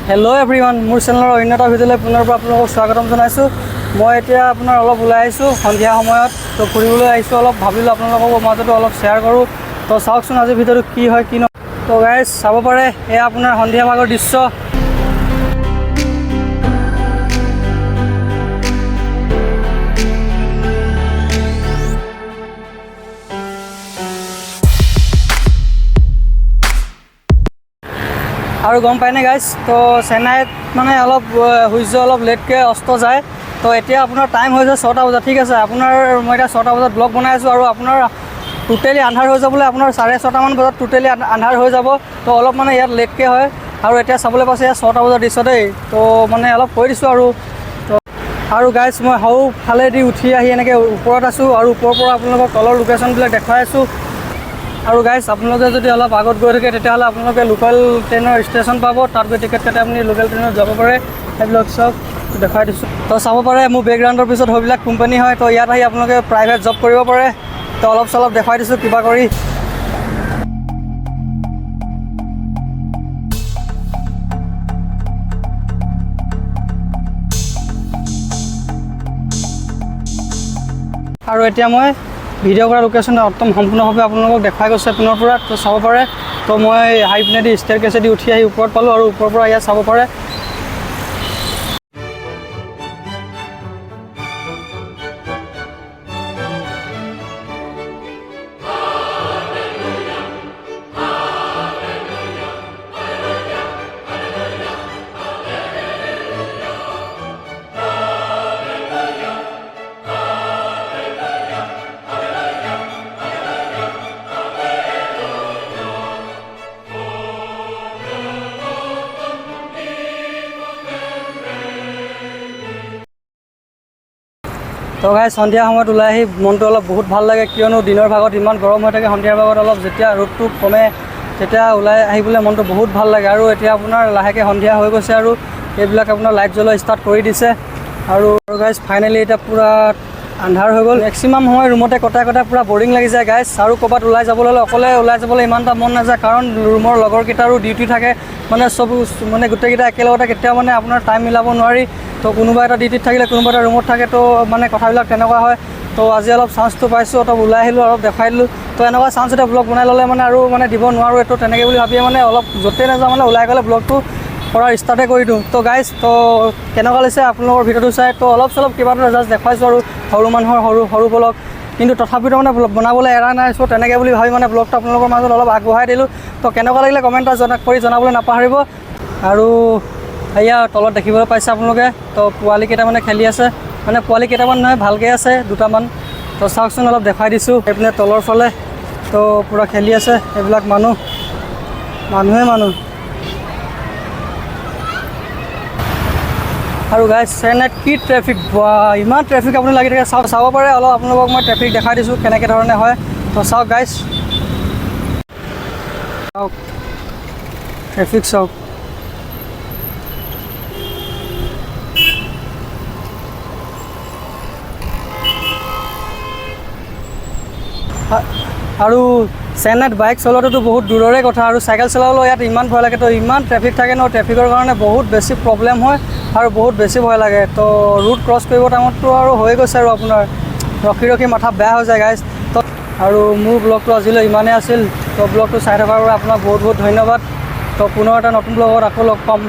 Hello' everyone, মোৰ চেনেলৰ অন্য এটা ভিডিঅ'লৈ পুনৰ আপোনালোকক স্বাগতম জনাইছোঁ। মই এতিয়া আপোনাৰ অলপ ওলাই আহিছোঁ সন্ধিয়া সময়ত, তো ফুৰিবলৈ আহিছোঁ অলপ, ভাবিলোঁ আপোনালোকৰ মাজতো অলপ শ্বেয়াৰ কৰোঁ। তো চাওকচোন আজি ভিডিঅ'টো কি হয় কি নহয়। তো গাইজ চাব পাৰে, এয়া আপোনাৰ সন্ধিয়া ভাগৰ দৃশ্য। আৰু গম পায়নে গাইজ, তো চেন্নাইত মানে অলপ সূৰ্য অলপ লেটকৈ অস্ত যায়। তো এতিয়া আপোনাৰ টাইম হৈছে 6টা বজাত। ঠিক আছে, আপোনাৰ মই এতিয়া 6টা বজাত ব্লগ বনাই আছোঁ আৰু আপোনাৰ টোটেলি আন্ধাৰ হৈ যাবলৈ আপোনাৰ 6:30মান বজাত টোটেলি আন্ধাৰ হৈ যাব। তো অলপ মানে ইয়াত লেটকৈ হয় আৰু এতিয়া চাবলৈ পাইছে ইয়াত 6টা বজাৰ দৃশ্য দেই। তো মানে অলপ কৈ দিছোঁ আৰু গাইজ মই ফালেদি উঠি আহি এনেকৈ ওপৰত আছোঁ আৰু ওপৰৰ পৰা আপোনালোকক তলৰ লোকেশ্যনবিলাক দেখুৱাই আছোঁ। আৰু গাইজ আপোনালোকে যদি অলপ আগত গৈ থাকে তেতিয়াহ'লে আপোনালোকে লোকেল ট্ৰেইনৰ ষ্টেচন পাব, তাত গৈ টিকেট কাটি আপুনি লোকেল ট্ৰেইনত যাব পাৰে। সেইবিলাক চব দেখাই দিছোঁ। তো চাব পাৰে মোৰ বেকগ্ৰাউণ্ডৰ পিছত সেইবিলাক কোম্পানী হয়। তো ইয়াত আহি আপোনালোকে প্ৰাইভেট জব কৰিব পাৰে। তো অলপ চলপ দেখুৱাই দিছোঁ কিবা কৰি। আৰু এতিয়া মই ভিডিঅ' কৰা লোকেশ্যন একদম সম্পূৰ্ণভাৱে আপোনালোকক দেখাই গৈছে পুনৰ পৰা। তো চাব পাৰে, তো মই হাই পিনেদি ষ্টেয়াৰকেছেদি উঠি আহি ওপৰত পালোঁ আৰু ওপৰৰ পৰা ইয়াত চাব পাৰে। তো গাইজ সন্ধিয়া সময়ত ওলাই আহি মনটো অলপ বহুত ভাল লাগে, কিয়নো দিনৰ ভাগত ইমান গৰম হৈ থাকে। সন্ধিয়াৰ ভাগত অলপ যেতিয়া ৰ'দটো কমে তেতিয়া ওলাই আহিবলৈ মনটো বহুত ভাল লাগে। আৰু এতিয়া আপোনাৰ লাহেকৈ সন্ধিয়া হৈ গৈছে আৰু এইবিলাক আপোনাৰ লাইট জ্বলোৱা ষ্টাৰ্ট কৰি দিছে। আৰু গাইজ ফাইনেলি এতিয়া পূৰা আন্ধাৰ হৈ গ'ল। মেক্সিমাম সময় ৰুমতে কটাই পূৰা বৰিং লাগি যায় গাইজ। আৰু ক'ৰবাত ওলাই যাবলৈ হ'লে অকলে ওলাই যাবলৈ ইমান এটা মন নাযায়, কাৰণ ৰুমৰ লগৰকেইটাৰো ডিউটি থাকে। মানে চব মানে গোটেইকেইটা একেলগতে কেতিয়াও মানে আপোনাৰ টাইম মিলাব নোৱাৰি। তো কোনোবা এটা ডিউটিত থাকিলে কোনোবা এটা ৰুমত থাকে, তো মানে কথাবিলাক তেনেকুৱা হয়। তো আজি অলপ চান্সটো পাইছোঁ, অলপ ওলাই আহিলোঁ, অলপ দেখাই দিলোঁ। তো এনেকুৱা চান্স এটা ব্লগ বনাই ল'লে মানে আৰু মানে দিব নোৱাৰোঁ এইটো, তেনেকৈ বুলি ভাবিয়ে মানে অলপ য'তেই নাযাওঁ মানে ওলাই গ'লে ব্লগটো কৰাৰ ষ্টাৰ্টে কৰি দিওঁ। তো গাইজ, তো কেনেকুৱা লাগিছে আপোনালোকৰ ভিডিঅ'টো চাই? তো অলপ চলপ কিবা এটা জাষ্ট দেখুৱাইছোঁ আৰু সৰু মানুহৰ সৰু ব্লগ, কিন্তু তথাপিতো মানে বনাবলৈ এৰা নাই। চ' তেনেকৈ বুলি ভাবি মানে ব্লগটো আপোনালোকৰ মাজত অলপ আগবঢ়াই দিলোঁ। তো কেনেকুৱা লাগিলে কমেণ্ট কৰি জনাবলৈ নাপাহৰিব। আৰু এয়া তলত দেখিবলৈ পাইছে আপোনালোকে, তো পোৱালি কেইটামানে খেলি আছে, মানে পোৱালি কেইটামান নহয় ভালকৈ আছে দুটামান। তো চাওকচোন অলপ দেখাই দিছোঁ এইপিনে তলৰ ফালে, তো পূৰা খেলি আছে এইবিলাক মানুহ। আৰু গাইজ চেন্নাইত কি ট্ৰেফিক, ইমান ট্ৰেফিক আপুনি লাগি থাকে। চাব পাৰে, অলপ আপোনালোকক মই ট্ৰেফিক দেখাই দিছোঁ কেনেকৈ ধৰণে হয়। তো চাওক গাইজ, চাওক ট্ৰেফিক চাওক। আৰু চেন্নাইত বাইক চলোৱাটোতো বহুত দূৰৰে কথা, আৰু চাইকেল চলাবলৈ ইয়াত ইমান ভয় লাগে। তো ইমান ট্ৰেফিক থাকে ন, ট্ৰেফিকৰ কাৰণে বহুত বেছি প্ৰব্লেম হয় আৰু বহুত বেছি ভয় লাগে। তো ৰুট ক্ৰছ কৰিব টাইমততো আৰু হৈ গৈছে আৰু আপোনাৰ ৰখি মাথা বেয়া হৈ যায় গাইজ। তো আৰু মোৰ ব্লগটো আজিলৈ ইমানেই আছিল। তো ব্লগটো চাই থকাৰ বাবে আপোনাক বহুত ধন্যবাদ। তো পুনৰ এটা নতুন ব্লগত আকৌ লগ পাম।